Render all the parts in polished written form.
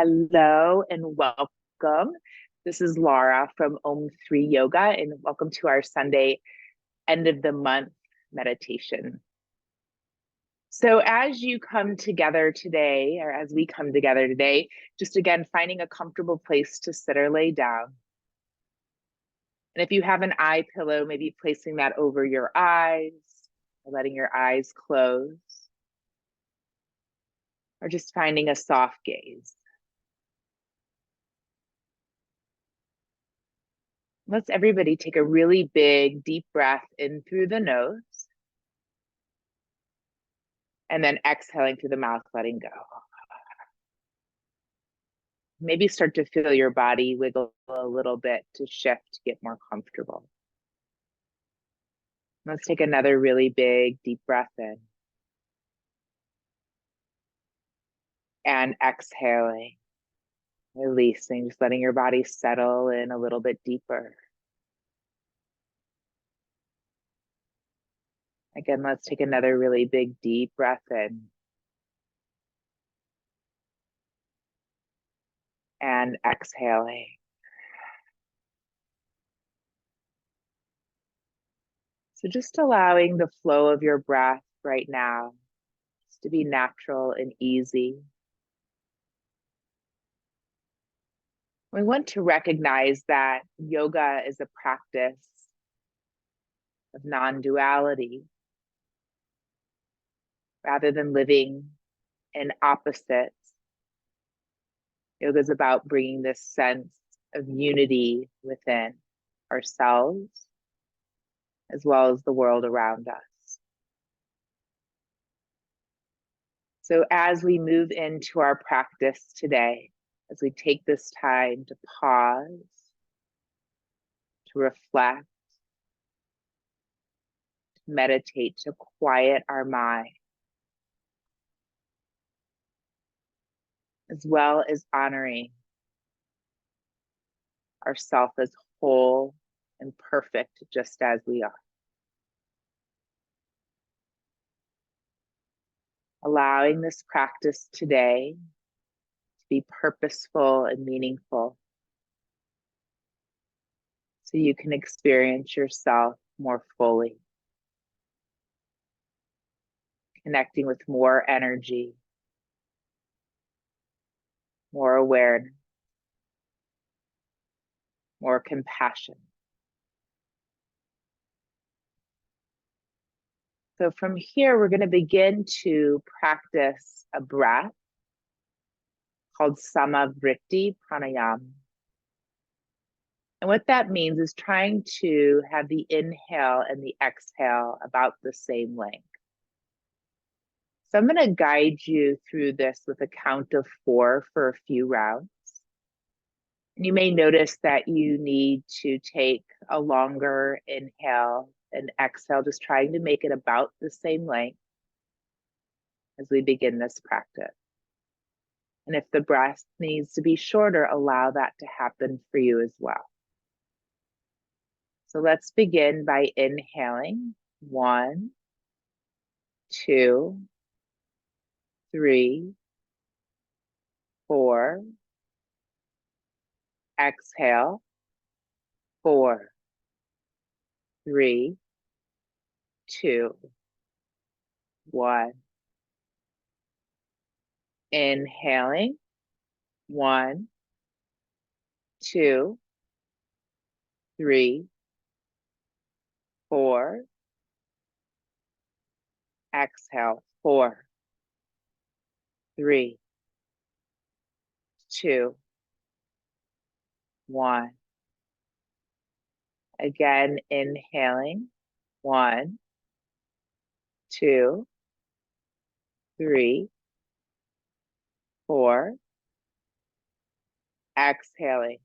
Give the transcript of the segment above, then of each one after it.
Hello and welcome. This is Lara from Om 3 Yoga, and welcome to our Sunday end of the month meditation. So, as you come together today, or as we come together today, just again finding a comfortable place to sit or lay down. And if you have an eye pillow, maybe placing that over your eyes, or letting your eyes close, or just finding a soft gaze. Let's everybody take a really big, deep breath in through the nose and then exhaling through the mouth, letting go. Maybe start to feel your body wiggle a little bit to shift, get more comfortable. Let's take another really big, deep breath in. And exhaling, releasing, just letting your body settle in a little bit deeper. Again, let's take another really big, deep breath in. And exhaling. So just allowing the flow of your breath right now just to be natural and easy. We want to recognize that yoga is a practice of non-duality rather than living in opposites. Yoga is about bringing this sense of unity within ourselves as well as the world around us. So as we move into our practice today, as we take this time to pause, to reflect, to meditate, to quiet our mind, as well as honoring ourself as whole and perfect just as we are. Allowing this practice today to be purposeful and meaningful so you can experience yourself more fully, connecting with more energy, more awareness, more compassion. So from here, we're going to begin to practice a breath called Sama Vritti Pranayam. And what that means is trying to have the inhale and the exhale about the same length. So I'm going to guide you through this with a count of 4 for a few rounds. And you may notice that you need to take a longer inhale and exhale, just trying to make it about the same length as we begin this practice. And if the breath needs to be shorter, allow that to happen for you as well. So let's begin by inhaling. 1, 2, 3, 4. Exhale. 4, 3, 2, 1. Inhaling. 1, 2, 3, 4. Exhale. 4, 3, 2, 1. Again, inhaling. 1, 2, 3, 4. Exhaling.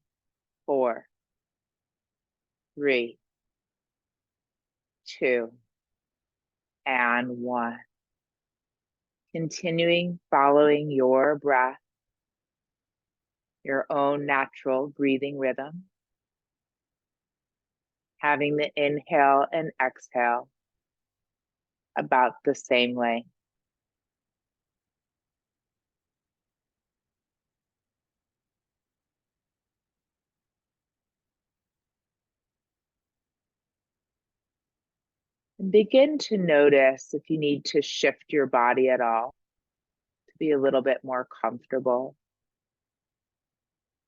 4, 3, 2, and 1. Continuing following your breath, your own natural breathing rhythm, having the inhale and exhale about the same length. Begin to notice if you need to shift your body at all to be a little bit more comfortable.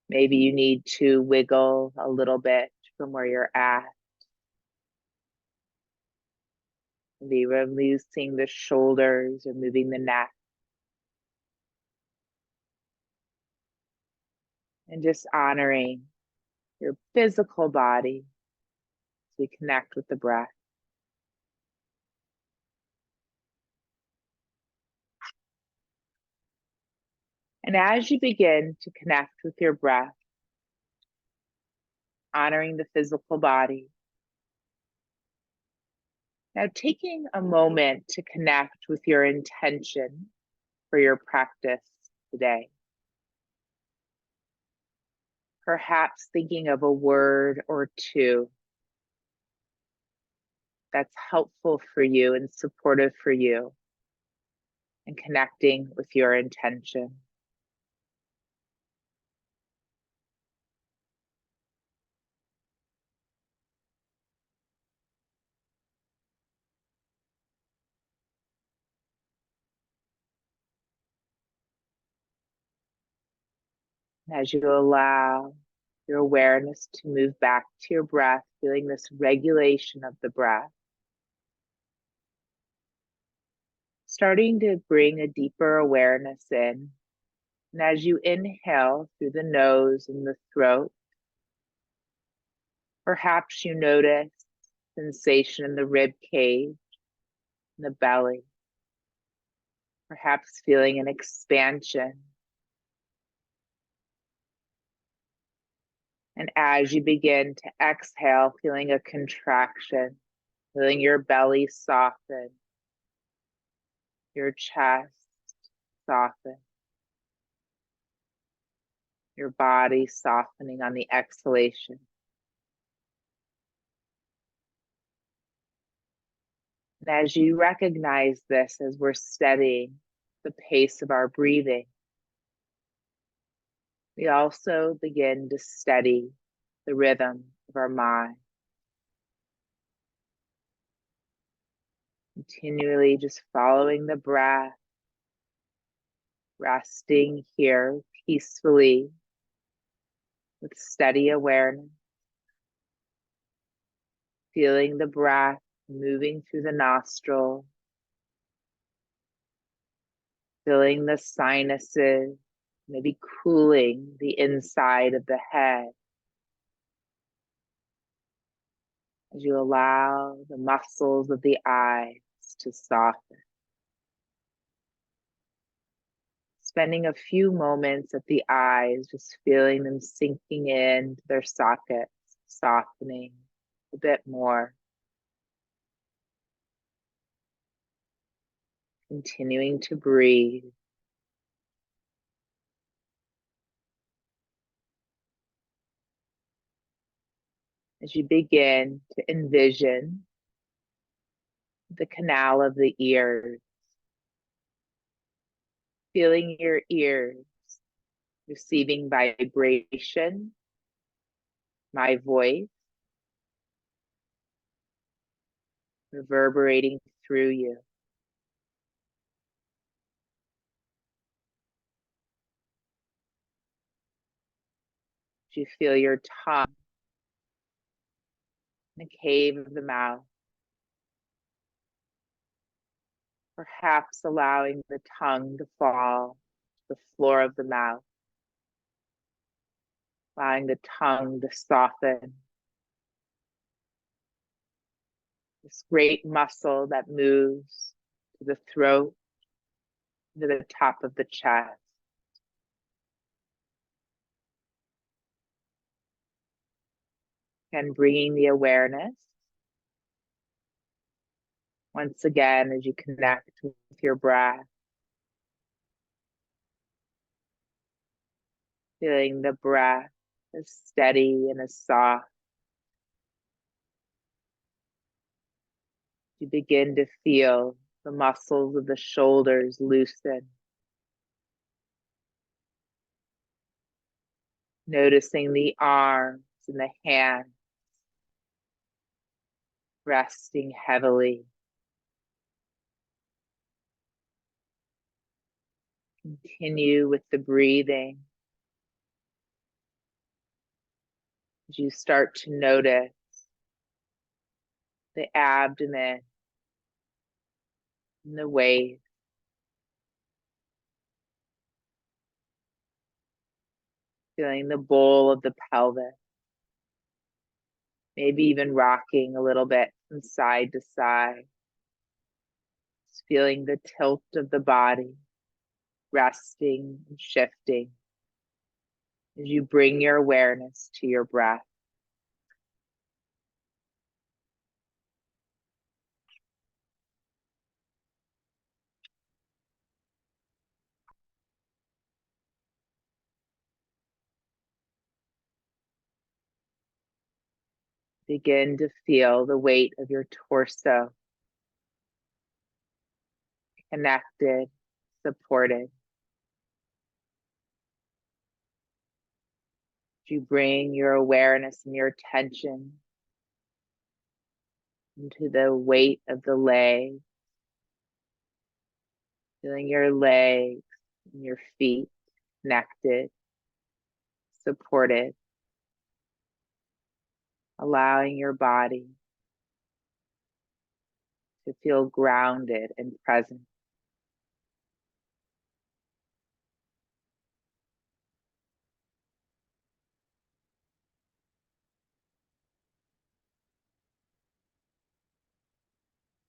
Maybe you need to wiggle a little bit from where you're at. Maybe releasing the shoulders or moving the neck. And just honoring your physical body as we connect with the breath. And as you begin to connect with your breath, honoring the physical body, now taking a moment to connect with your intention for your practice today. Perhaps thinking of a word or two that's helpful for you and supportive for you, and connecting with your intention. As you allow your awareness to move back to your breath, feeling this regulation of the breath, starting to bring a deeper awareness in. And as you inhale through the nose and the throat, perhaps you notice sensation in the rib cage, in the belly, perhaps feeling an expansion. And as you begin to exhale, feeling a contraction, feeling your belly soften, your chest soften, your body softening on the exhalation. And as you recognize this, as we're steadying the pace of our breathing, we also begin to steady the rhythm of our mind. Continually just following the breath, resting here peacefully with steady awareness, feeling the breath moving through the nostril, filling the sinuses, maybe cooling the inside of the head. As you allow the muscles of the eyes to soften. Spending a few moments at the eyes, just feeling them sinking into their sockets, softening a bit more. Continuing to breathe. As you begin to envision the canal of the ears, feeling your ears receiving vibration, my voice, reverberating through you. As you feel your tongue in the cave of the mouth, perhaps allowing the tongue to fall to the floor of the mouth, allowing the tongue to soften. This great muscle that moves to the throat, to the top of the chest. And bringing the awareness once again as you connect with your breath, feeling the breath as steady and as soft. You begin to feel the muscles of the shoulders loosen. Noticing the arms and the hands. resting heavily. Continue with the breathing as you start to notice the abdomen and the waist. Feeling the bowl of the pelvis, maybe even rocking a little bit from side to side. Just feeling the tilt of the body, resting and shifting as you bring your awareness to your breath. Begin to feel the weight of your torso connected, supported. You bring your awareness and your attention into the weight of the leg, feeling your legs and your feet connected, supported, allowing your body to feel grounded and present.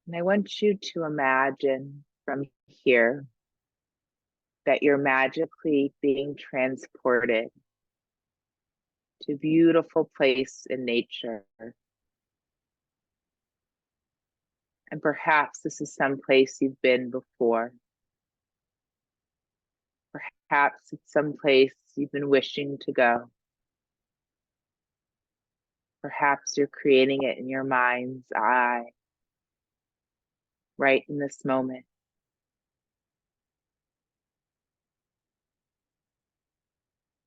And I want you to imagine from here that you're magically being transported to a beautiful place in nature. And perhaps this is some place you've been before. Perhaps it's some place you've been wishing to go. Perhaps you're creating it in your mind's eye, right in this moment.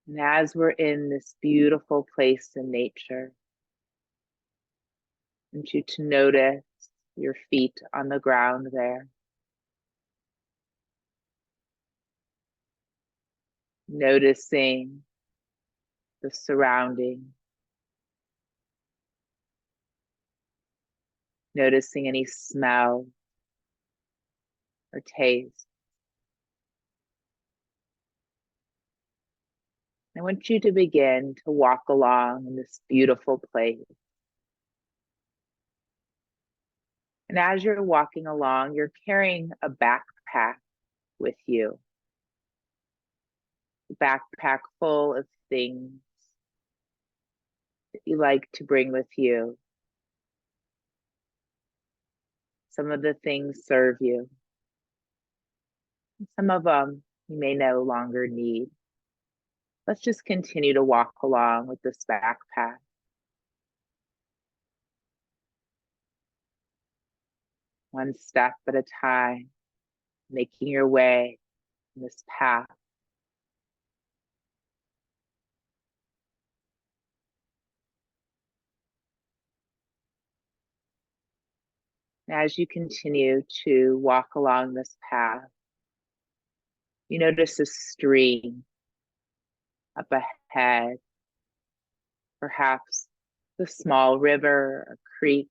And as we're in this beautiful place in nature, I want you to notice your feet on the ground there. Noticing the surrounding. Noticing any smell or taste. I want you to begin to walk along in this beautiful place. And as you're walking along, you're carrying a backpack with you. A backpack full of things that you like to bring with you. Some of the things serve you. Some of them you may no longer need. Let's just continue to walk along with this backpack. One step at a time, making your way in this path. As you continue to walk along this path, you notice a stream up ahead, perhaps a small river or creek.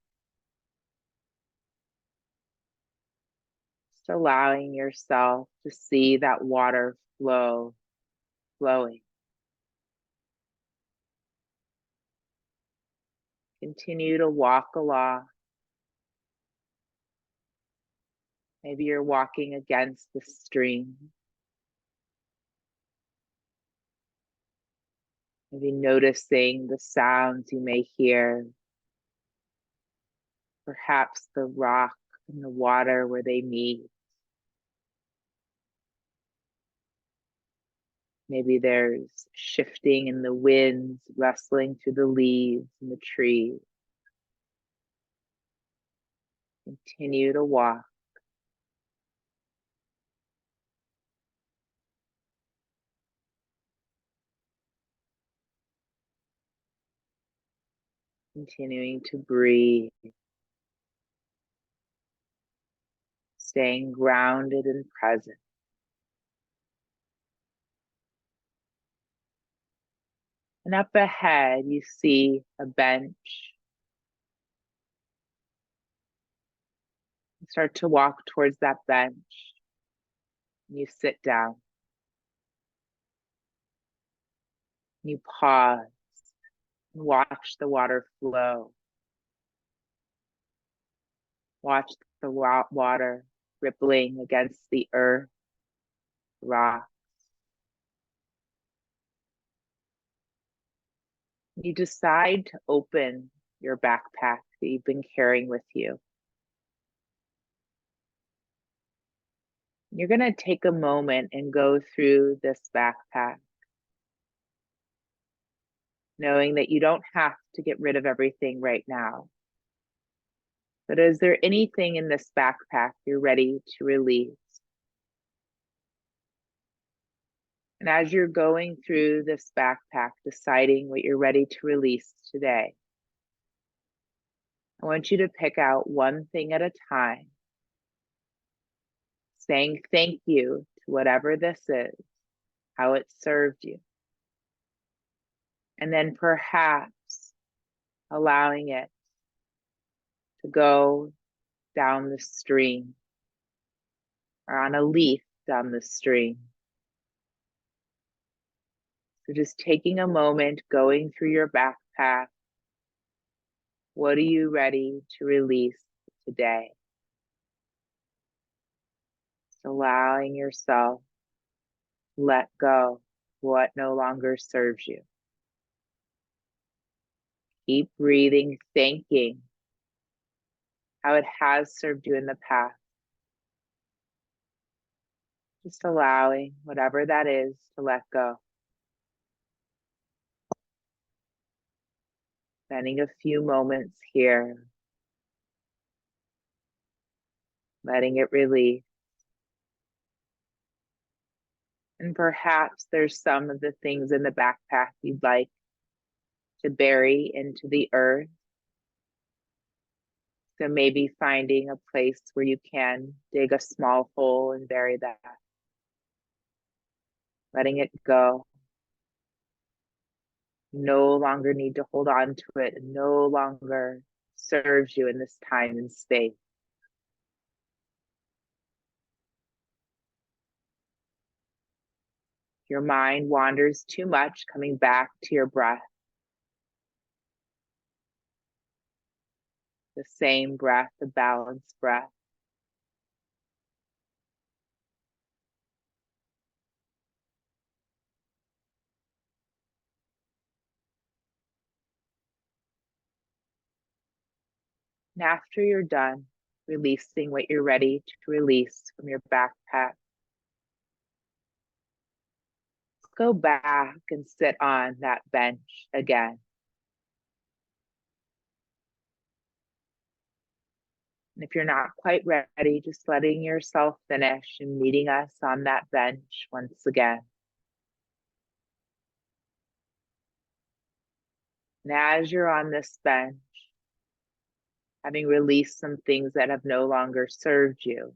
Just allowing yourself to see that water flowing. Continue to walk along. Maybe you're walking against the stream. Maybe noticing the sounds you may hear. Perhaps the rock and the water where they meet. Maybe there's shifting in the winds, rustling through the leaves and the trees. Continue to walk. Continuing to breathe. staying grounded and present. And up ahead, you see a bench. You start to walk towards that bench. You sit down. You pause and watch the water flow. Watch the water rippling against the earth, rock. You decide to open your backpack that you've been carrying with you. You're going to take a moment and go through this backpack, knowing that you don't have to get rid of everything right now. But is there anything in this backpack you're ready to release? And as you're going through this backpack, deciding what you're ready to release today, I want you to pick out one thing at a time, saying thank you to whatever this is, how it served you. And then perhaps allowing it to go down the stream or on a leaf down the stream. So just taking a moment, going through your backpack. What are you ready to release today? Just allowing yourself to let go of what no longer serves you. Keep breathing, thanking how it has served you in the past. Just allowing whatever that is to let go. Spending a few moments here, letting it release. And perhaps there's some of the things in the backpack you'd like to bury into the earth. So maybe finding a place where you can dig a small hole and bury that. Letting it go. No longer need to hold on to it. No longer serves you in this time and space. Your mind wanders too much, coming back to your breath. The same breath, the balanced breath. And after you're done releasing what you're ready to release from your backpack, go back and sit on that bench again. And if you're not quite ready, just letting yourself finish and meeting us on that bench once again. And as you're on this bench, having released some things that have no longer served you,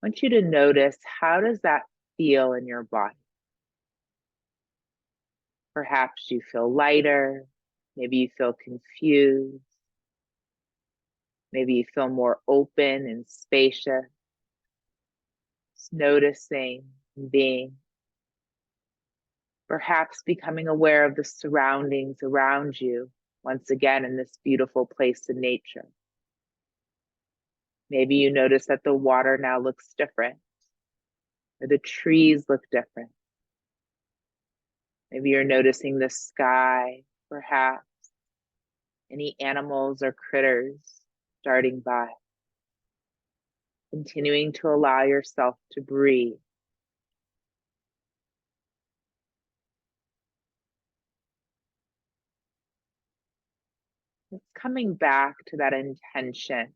I want you to notice, how does that feel in your body? Perhaps you feel lighter, maybe you feel confused, maybe you feel more open and spacious. Just noticing and being. Perhaps becoming aware of the surroundings around you, once again in this beautiful place in nature. Maybe you notice that the water now looks different, or the trees look different. Maybe you're noticing the sky, perhaps any animals or critters darting by. Continuing to allow yourself to breathe. It's coming back to that intention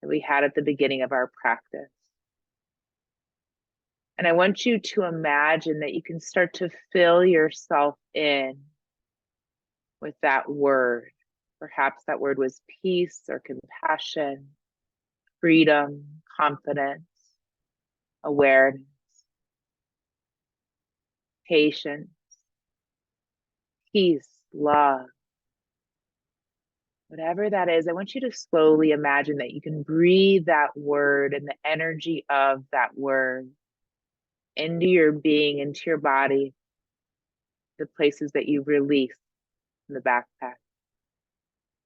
that we had at the beginning of our practice. And I want you to imagine that you can start to fill yourself in with that word. Perhaps that word was peace or compassion freedom, confidence, awareness, patience, peace, love, whatever that is. I want you to slowly imagine that you can breathe that word and the energy of that word into your being, into your body, the places that you release in the backpack.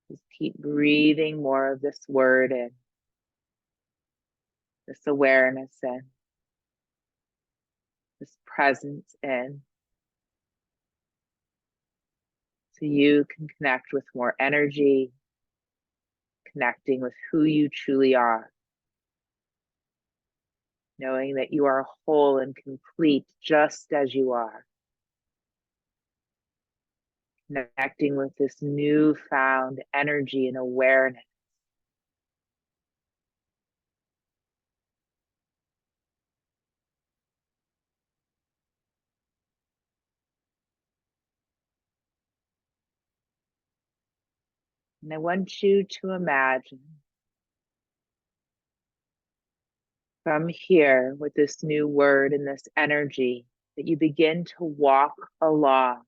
Just keep breathing more of this word in, this awareness in, this presence in, so you can connect with more energy, connecting with who you truly are, knowing that you are whole and complete just as you are, connecting with this newfound energy and awareness. And I want you to imagine from here with this new word and this energy that you begin to walk along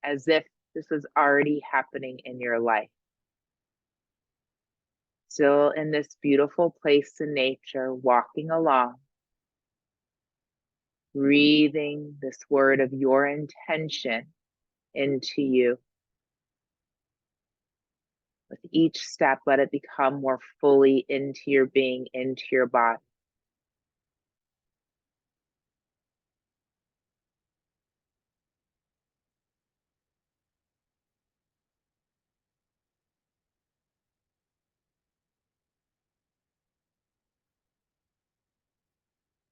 as if this was already happening in your life. Still in this beautiful place in nature, walking along, breathing this word of your intention into you. With each step, let it become more fully into your being, into your body.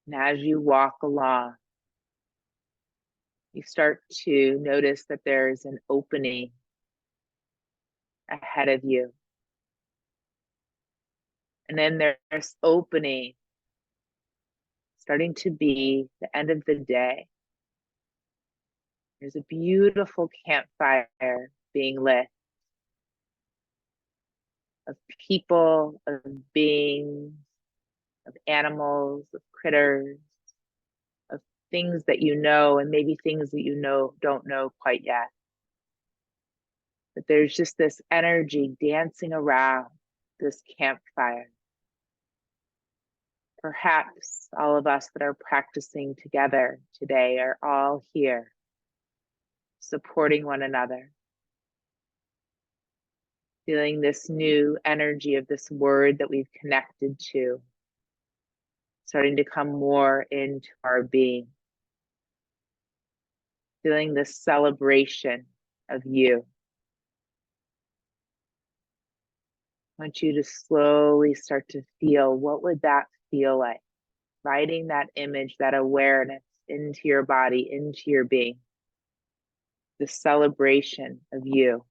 And as you walk along, you start to notice that there's an opening ahead of you. And then there's opening starting to be the end of the day. There's a beautiful campfire being lit of people, of beings, of animals, of critters, of things that you know, and maybe things that you know don't know quite yet. But there's just this energy dancing around this campfire. Perhaps all of us that are practicing together today are all here, supporting one another, feeling this new energy of this word that we've connected to, starting to come more into our being, feeling this celebration of you. I want you to slowly start to feel, what would that feel like? Writing that image, that awareness into your body, into your being, the celebration of you.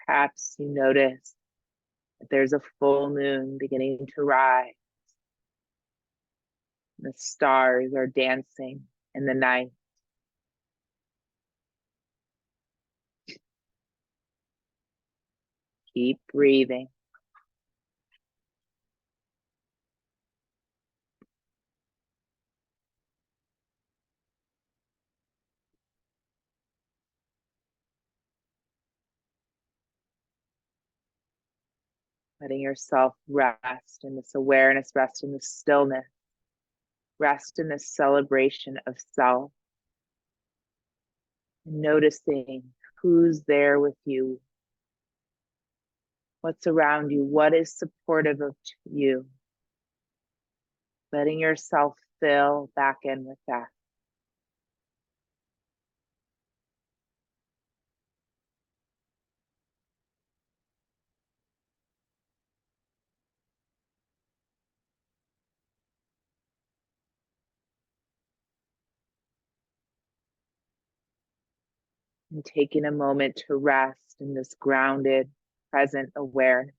Perhaps you notice that there's a full moon beginning to rise. The stars are dancing in the night. Keep breathing. Letting yourself rest in this awareness, rest in this stillness, rest in this celebration of self. Noticing who's there with you, what's around you, what is supportive of you. Letting yourself fill back in with that. And taking a moment to rest in this grounded, present awareness.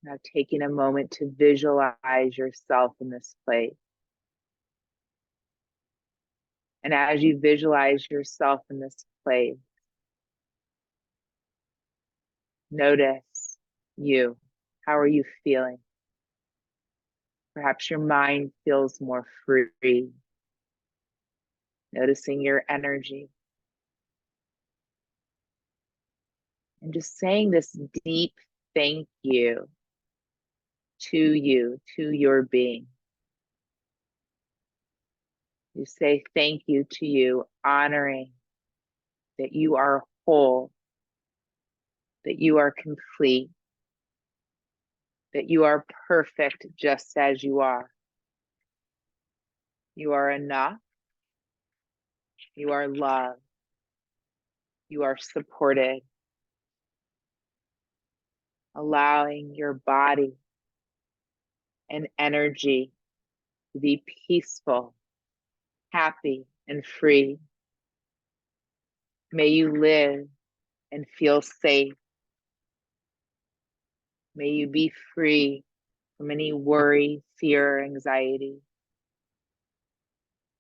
Now taking a moment to visualize yourself in this place. And as you visualize yourself in this place, notice you. How are you feeling? Perhaps your mind feels more free. Noticing your energy. And just saying this deep thank you, to your being. You say thank you to you, honoring that you are whole, that you are complete, that you are perfect just as you are. You are enough. You are loved. You are supported. Allowing your body and energy to be peaceful, happy, and free. May you live and feel safe. May you be free from any worry, fear, or anxiety.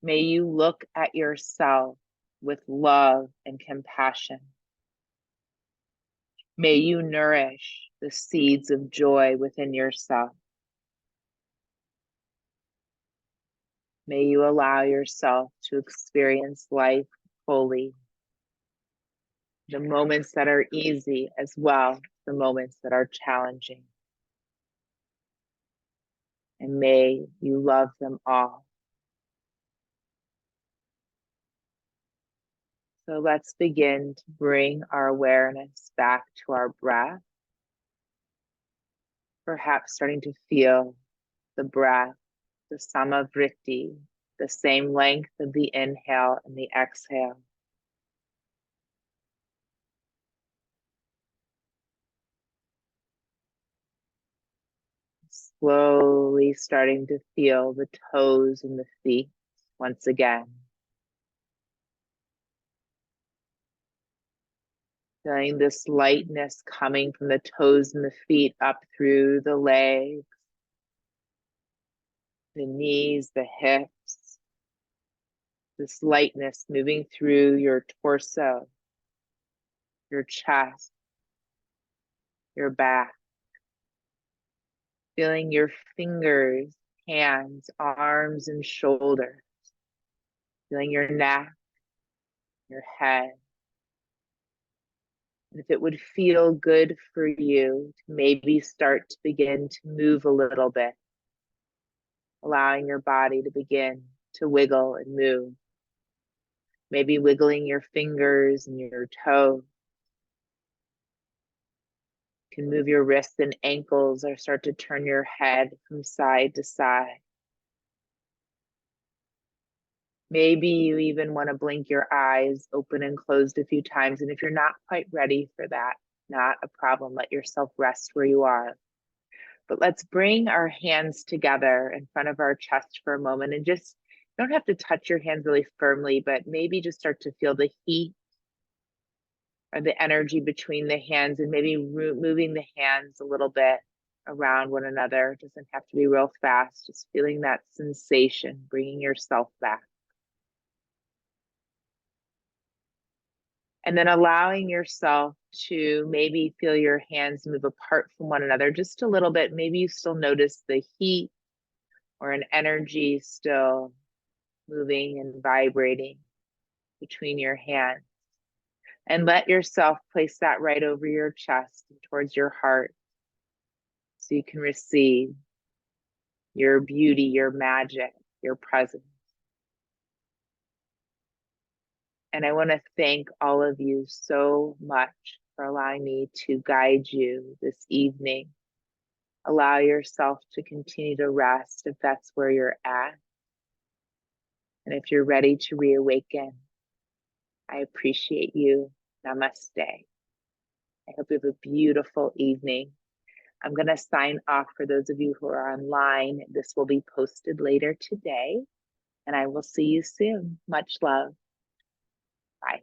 May you look at yourself with love and compassion. May you nourish the seeds of joy within yourself. May you allow yourself to experience life fully. The moments that are easy as well as the moments that are challenging. And may you love them all. So let's begin to bring our awareness back to our breath. Perhaps starting to feel the breath, the Sama Vritti, the same length of the inhale and the exhale. Slowly starting to feel the toes and the feet once again. Feeling this lightness coming from the toes and the feet up through the legs, the knees, the hips. This lightness moving through your torso, your chest, your back. Feeling your fingers, hands, arms, and shoulders. Feeling your neck, your head. And if it would feel good for you to maybe start to begin to move a little bit, allowing your body to begin to wiggle and move. Maybe wiggling your fingers and your toes. You can move your wrists and ankles or start to turn your head from side to side. Maybe you even want to blink your eyes open and closed a few times. And if you're not quite ready for that, not a problem. Let yourself rest where you are. But let's bring our hands together in front of our chest for a moment and just, you don't have to touch your hands really firmly, but maybe just start to feel the heat or the energy between the hands and maybe moving the hands a little bit around one another. It doesn't have to be real fast, just feeling that sensation, bringing yourself back. And then allowing yourself to maybe feel your hands move apart from one another just a little bit. Maybe you still notice the heat or an energy still moving and vibrating between your hands. And let yourself place that right over your chest and towards your heart so you can receive your beauty, your magic, your presence. And I want to thank all of you so much for allowing me to guide you this evening. Allow yourself to continue to rest if that's where you're at. And if you're ready to reawaken, I appreciate you. Namaste. I hope you have a beautiful evening. I'm going to sign off for those of you who are online. This will be posted later today, and I will see you soon. Much love. Bye.